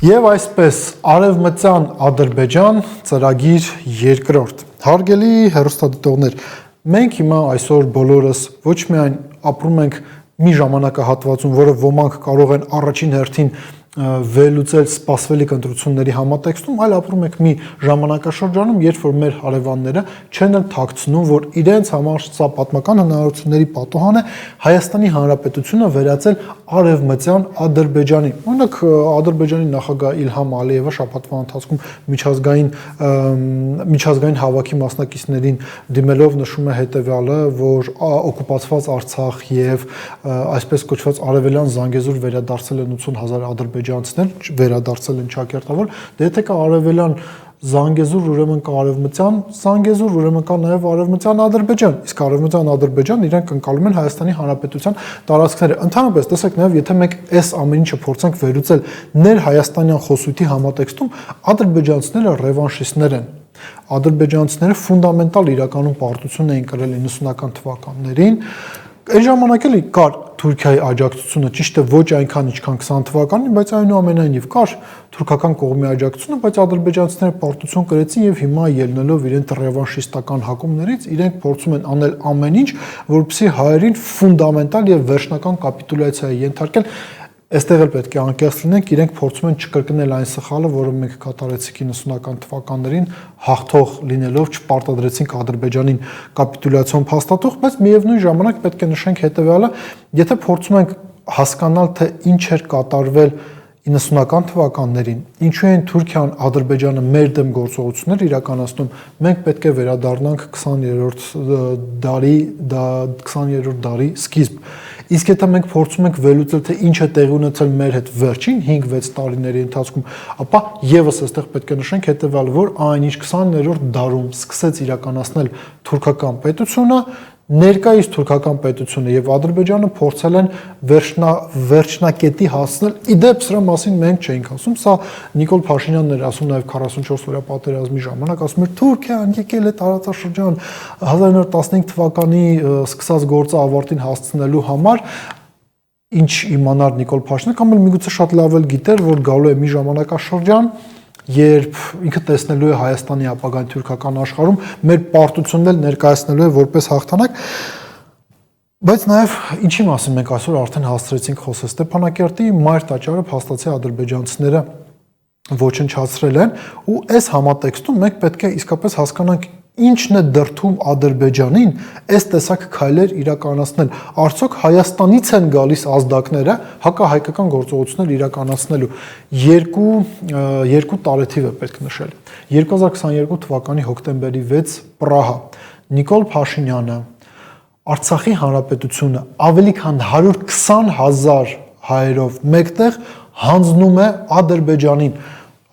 Եվ այսպես Արևմտյան Ադրբեջան ծրագիր երկրորդ։ Հարգելի հեռուստադիտողներ, մենք հիմա այսօր բոլորս ոչ միայն ապրում ենք մի ժամանակահատվածում, որը ոմանք կարող են առաջին հերթին վերլուծել սպասվելիք ընտրությունների համատեքստում, այլ ապրում ենք մի ժամանակաշրջանում, երբ որ մեր հարևանները չեն էլ թաքցնում, որ իրենց համար սա պատմական հնարավորությունների պատոհան է Հայաստանի Հանրապետությունը վերածել Արևմտյան Ադրբեջանի։ Օրինակ Ադրբեջանի նախագահ Իլհամ Ալիևը շաբաթվա ընթացքում միջազգային հավաքի մասնակիցներին դիմելով նշում է հետևյալը, որ օկուպացված Արցախ եւ այսպես կոչված Արևելյան Զանգեզուր վերադարձել են 80,000 ադրբեջանցիներ, վերադարձել են ճակերտավոր, դե եթե կա Արևելյան Զանգեզուր, ուրեմն կա Արևմտյան Զանգեզուր, ուրեմն կա նաև Արևմտյան Ադրբեջան, իսկ Արևմտյան Ադրբեջան իրենք ընկալում են Հայաստանի Հանրապետության տարածքները։ Ընդհանրապես, տեսեք նաև, եթե մենք այս ամեն ինչը փորձենք վերլուծել ներ-հայաստանյան խոսույթի համատեքստում, ադրբեջանցիները ռևանշիստներ են։ Ադրբեջանցիները ֆունդամենտալ իրականում պարտություն էին կրել 90-ական թվականներին։ Այն ժամանակ էլի կար Թուրքիայի աջակցությունը, ճիշտ է ոչ այնքան ինչքան 20 թվականին, բայց այնուամենայնիվ կար թուրքական կողմի աջակցությունը, բայց ադրբեջանցիները պարտություն կրեցին եւ հիմա ելնելով իրենց ռևանշիստական հակումներից, իրենք փորձում են անել ամեն ինչ, որպեսզի հայերին ֆունդամենտալ եւ վերջնական կապիտուլյացիայի ենթարկել։ Այստեղ էլ պետք է անկեղծ լինենք, իրենք փորձում են չկրկնել այն սխալը, որը մենք կատարեցինք 90-ական թվականներին, հաղթող լինելով չպարտադրեցինք Ադրբեջանին կապիտուլյացիոն փաստաթուղթ, բայց միևնույն ժամանակ պետք է նշենք հետևյալը, եթե փորձում ենք հասկանալ, թե ինչ էր կատարվել 90-ական թվականներին, ինչու են Թուրքիան, Ադրբեջանը մեր դեմ գործողություններ իրականացնում, մենք պետք է վերադառնանք 20-րդ դարի սկիզբ։ Իսկ եթե մենք փորձում ենք վերլուծել, թե ինչ է տեղի ունեցել մեր հետ վերջին 5-6 տարիների ընթացքում, ապա եւս այստեղ պետք է նշենք հետեւյալը, որ այնինչ 20-րդ դարում սկսեց իրականացնել թուրքական պետությունը, ներկայիս թուրքական պետությունը եւ Ադրբեջանը փորձել են վերջնակետի հասնել։ Իդեպ սրա մասին մենք չէինք ասում, սա Նիկոլ Փաշինյանն էր ասում նաեւ 44 օրյա պատերազմի ժամանակ, ասում էր Թուրքիան եկել է տարածաշրջան 1915 թվականի սկսած գործը ավարտին հասցնելու համար, ինչ իմանար Նիկոլ Փաշինյանը, կամ էլ միգուցե շատ լավ էլ գիտեր, որ գալու է մի ժամանակաշրջան, երբ ինքը տեսնելու է Հայաստանի ապագան թուրքական աշխարհում, մեր պարտությունն էլ ներկայացնելու է որպես հաղթանակ, բայց նաև ինչի մասին մենք այսօր արդեն հասցրեցինք խոսել, Ստեփանակերտի մայր տաճարը փաստացի ադրբեջանցիները ոչնչացրել են, ու այս համատեքստում մենք պետք է իսկապես հասկանանք ինչն է դրդում Ադրբեջանին այս տեսակ քայլեր իրականացնել, արդյոք Հայաստանից են գալիս ազդակները հակահայկական գործողություններ իրականացնելու։ Երկու տարեթիվ է պետք նշել։ 2022 թվականի հոկտեմբերի 6 Պրահա Նիկոլ Փաշինյանը, Արցախի հանրապետությունը ավելի քան 120,000 հայերով մեկտեղ հանձնում է Ադրբեջանին։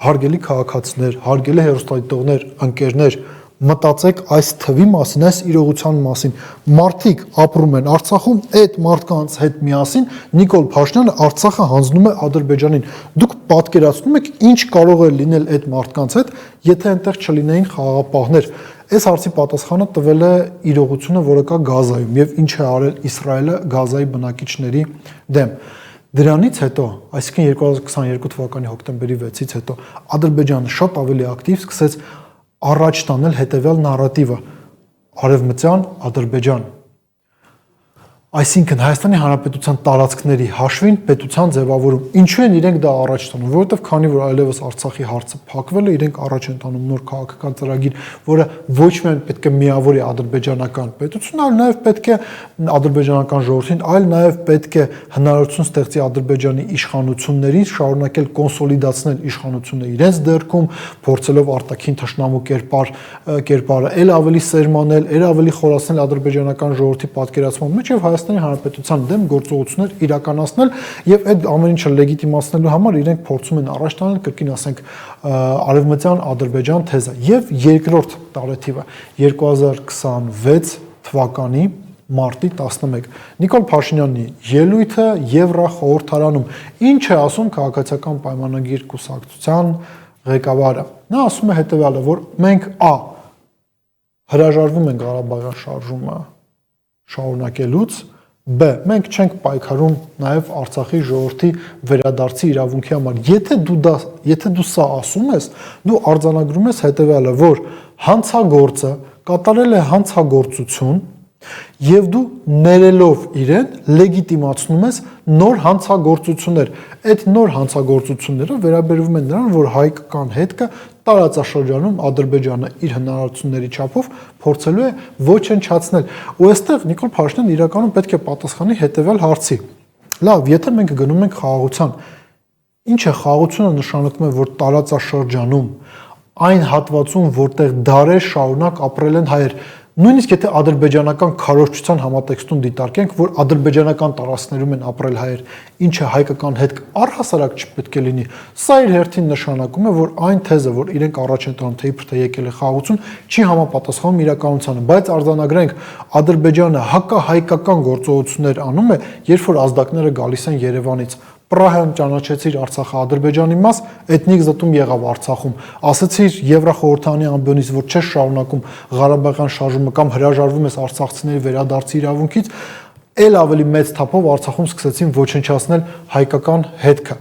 Հարգելի քաղաքացիներ, հարգելի հեռուստադիտողներ, ընկերներ, մտածեք այս թվի մասին, այս իրողության մասին։ Մարդիկ ապրում են Արցախում, այդ մարդկանց հետ միասին Նիկոլ Փաշինյանը Արցախը հանձնում է Ադրբեջանին։ Դուք պատկերացնում եք ինչ կարող է լինել այդ մարդկանց հետ, եթե այնտեղ չլինեին խաղաղապահներ։ Այս հարցի պատասխանը տվել է իրողությունը, որը կա Գազայում եւ ինչ է արել Իսրայելը Գազայի բնակիչների դեմ։ Դրանից հետո, այսինքն 2022 թվականի հոկտեմբերի 6-ից հետո Ադրբեջանը շատ ավելի ակտիվ սկսեց առաջ տանել հետևյալ նարատիվը՝ Արևմտյան Ադրբեջան։ Այսինքն Հայաստանի Հանրապետության տարածքների հաշվին պետության ձևավորում։ Ինչու են իրենք դա առաջ տանում, որովհետև քանի որ այլևս Արցախի հարցը փակվել է, իրենք առաջ են տանում նոր քաղաքական ծրագիր, որը ոչ միայն պետք է միավորի ադրբեջանական պետությունը, այլ նաև պետք է ադրբեջանական ժողովրդին, այլ նաև պետք է հնարավորություն ստեղծի Ադրբեջանի իշխանություններին շարունակել կոնսոլիդացնել իշխանությունը իրենց դերքում, փորձելով արտաքին թշնամու կերպարը ել ավելի սերմանել, ել ավելի խորացնել ադրբեջանական ժողովրդի պատկերացման մեջ եւ Հայաստանի Հանրապետության դեմ գործողություններ իրականացնել եւ այդ ամեն ինչը լեգիտիմացնելու համար իրենք փորձում են առաջ տանել, կրկին ասենք, Արևմտյան Ադրբեջան թեզը։ Եվ երկրորդ տարեթիվը 2026 թվականի մարտի 11 Նիկոլ Փաշինյանի ելույթը Եվրախորհրդարանում ինչ է ասում քաղաքացիական պայմանագիր կուսակցության ղեկավարը։ Նա ասում է հետեւյալը, որ մենք հրաժարվում ենք Ղարաբաղյան շարժումը շարունակելուց, B. Մենք չենք պայքարում նաև Արցախի ժողովրդի վերադարձի իրավունքի համար։ Եթե դու սա ասում ես, դու արձանագրում ես հետևյալը, որ հանցագործը կատարել է հանցագործություն եւ դու ներելով իրեն լեգիտիմացնում ես նոր հանցագործություններ։ Այդ նոր հանցագործությունները վերաբերվում են նրան, որ հայկական հետքը տարածաշրջանում Ադրբեջանը իր հնարավորությունների չափով փորձելու է ոչնչացնել։ Ու այստեղ Նիկոլ Փաշինյանը իրականում պետք է պատասխանի հետևյալ հարցի. լավ, եթե մենք գնում ենք խաղաղության, ինչ է խաղաղությունը նշանակում է, որ տարածաշրջանում այն հատվածում, որտեղ դարեր շարունակ ապրել են հայեր, նույնիսկ եթե ադրբեջանական քարոզչության համատեքստում դիտարկենք, որ ադրբեջանական տարածքներում են ապրել հայեր, ինչը հայկական հետք առհասարակ չպետք է լինի, սա իր հերթին նշանակում է, որ այն թեզը, որ իրենք առաջ են տանում, թե իբր թե եկել է խաղաղություն, չի համապատասխանում իրականությանը, բայց արձանագրենք Ադրբեջանը հակահայկական գործողություններ անում է, երբ որ ազդակները գալիս են Երևանից։ Պրահայում ճանաչեցիր Արցախը Ադրբեջանի մաս, էթնիկ զտում եղավ Արցախում։ Ասացիր Եվրախորհրդանի ամբիոնից, որ չես շարունակում Ղարաբաղյան շարժումը կամ հրաժարվում ես արցախցիների վերադարձի իրավունքից, ել ավելի մեծ թափով Արցախում սկսեցին ոչնչացնել հայկական հետքը։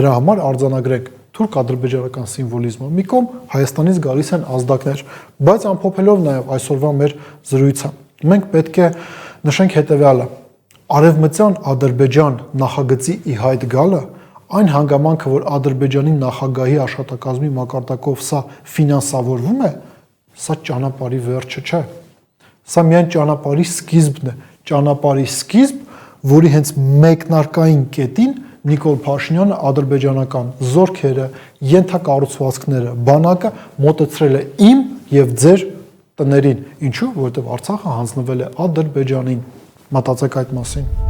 Դրա համար արձանագրենք թուրք-ադրբեջանական սիմվոլիզմը մի կողմ, Հայաստանից գալիս են ազդակներ, բայց ամփոփելով նաև այսօրվա մեր զրույցը, մենք պետք է նշենք հետևյալը. Արևմտյան Ադրբեջան նախագծի ի հայտ գալը, այն հանգամանքը, որ Ադրբեջանի նախագահի աշխատակազմի մակարդակով սա ֆինանսավորվում է, սա ճանապարհի վերջը չէ։ Սա միայն ճանապարհի սկիզբն է, ճանապարհի սկիզբ, որի հենց մեկնարկային կետին Նիկոլ Փաշինյանը ադրբեջանական զորքերը, ենթակառուցվածքները, բանակը մոտեցրել է իմ եւ ձեր տներին, ինչու, որովհետեւ Արցախը հանձնվել է Ադրբեջանին։ Մտածեք այդ մասին։